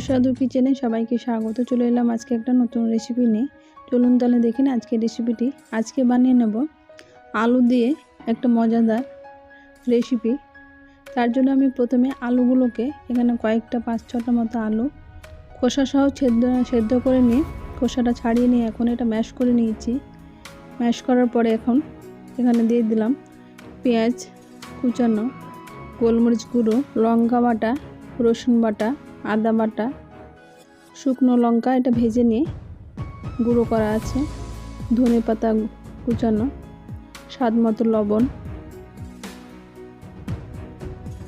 সুস্বাদু কিচেনে সবাইকে স্বাগত। চলে এলাম আজকে একটা নতুন রেসিপি নিয়ে। চলুন তাহলে দেখেন আজকে রেসিপিটি। আজকে বানিয়ে নেব আলু দিয়ে একটা মজাদার রেসিপি। তার জন্য আমি প্রথমে আলুগুলোকে এখানে কয়েকটা 5-6টা মতো আলু খোসা সহ সেদ্ধ করে নিয়ে খোসাটা ছাড়িয়ে নিয়ে এখন এটা ম্যাশ করে নিয়েছি। ম্যাশ করার পরে এখন এখানে দিয়ে দিলাম পেঁয়াজ কুচানো, গোলমরিচ গুঁড়ো, লঙ্কা বাটা, রসুন বাটা, আদা বাটা, শুকনো লঙ্কা এটা ভেজে নিয়ে গুঁড়ো করা আছে, ধনে পাতা কুচানো, স্বাদ মতো লবণ,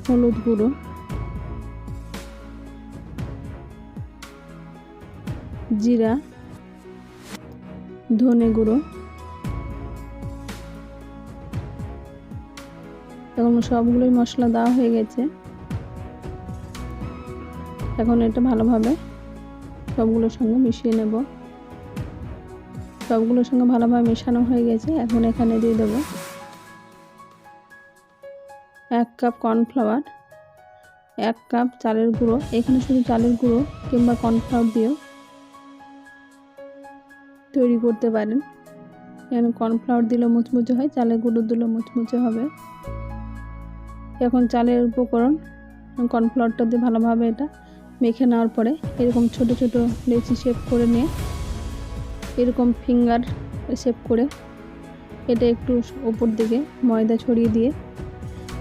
হলুদ গুঁড়ো, জিরা, ধনে গুঁড়ো। এখন সবগুলোই মশলা দেওয়া হয়ে গেছে। এখন এটা ভালোভাবে সবগুলোর সঙ্গে মিশিয়ে নেব। সবগুলোর সঙ্গে ভালোভাবে মেশানো হয়ে গেছে। এখন এখানে দিয়ে দেব 1 কাপ কর্নফ্লাওয়ার, 1 কাপ চালের গুঁড়ো। এখানে শুধু চালের গুঁড়ো কিংবা কর্নফ্লাওয়ার দিয়েও তৈরি করতে পারেন। এখানে কর্নফ্লাওয়ার দিলে মুচমুচে হয়, চালের গুঁড়ো দিলে মুচমুচে হবে। এখন চালের উপকরণ কর্নফ্লাওয়ারটা দিয়ে ভালোভাবে এটা মেখে নেওয়ার পরে এরকম ছোট ছোট লেচি শেপ করে নিয়ে এরকম ফিঙ্গার শেপ করে এটা একটু উপর দিকে ময়দা ছড়িয়ে দিয়ে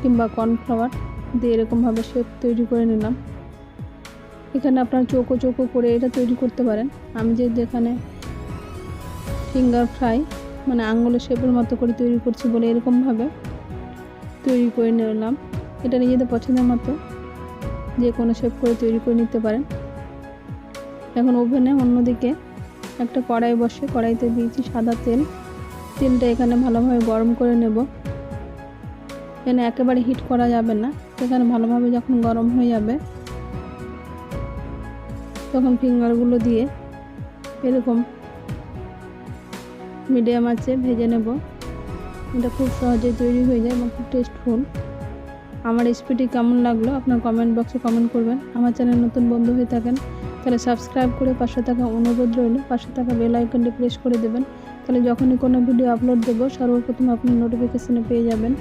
কিংবা কর্নফ্লাওয়ার দিয়ে এরকমভাবে শেপ তৈরি করে নিলাম। এখানে আপনারা চৌকো চৌকো করে এটা তৈরি করতে পারেন। আমি যেখানে ফিঙ্গার ফ্রাই মানে আঙুলের শেপের মতো করে তৈরি করছি বলে এরকমভাবে তৈরি করে নিলাম। এটা নিজেদের পছন্দের মতো যে কোনো শেপ করে তৈরি করে নিতে পারেন। এখন ওভেনে অন্যদিকে একটা কড়াই বসে কড়াইতে দিয়েছি সাদা তেল। তেলটা এখানে ভালোভাবে গরম করে নেব। এখানে একেবারে হিট করা যাবে না। এখানে ভালোভাবে যখন গরম হয়ে যাবে তখন ফিঙ্গারগুলো দিয়ে এরকম মিডিয়াম আঁচে ভেজে নেব। এটা খুব সহজেই তৈরি হয়ে যায় এবং খুব টেস্টফুল। আমার রেসিপিটি কেমন লাগলো আপনার কমেন্ট বক্সে কমেন্ট করবেন। আমার চ্যানেল নতুন বন্ধু হয়ে থাকেন তাহলে সাবস্ক্রাইব করে পাশে থাকা অনুরোধ রইল, পাশে থাকা বেল আইকনটি প্রেস করে দেবেন। তাহলে যখনই কোনো ভিডিও আপলোড দেবো সর্বপ্রথম আপনি নোটিফিকেশনে পেয়ে যাবেন।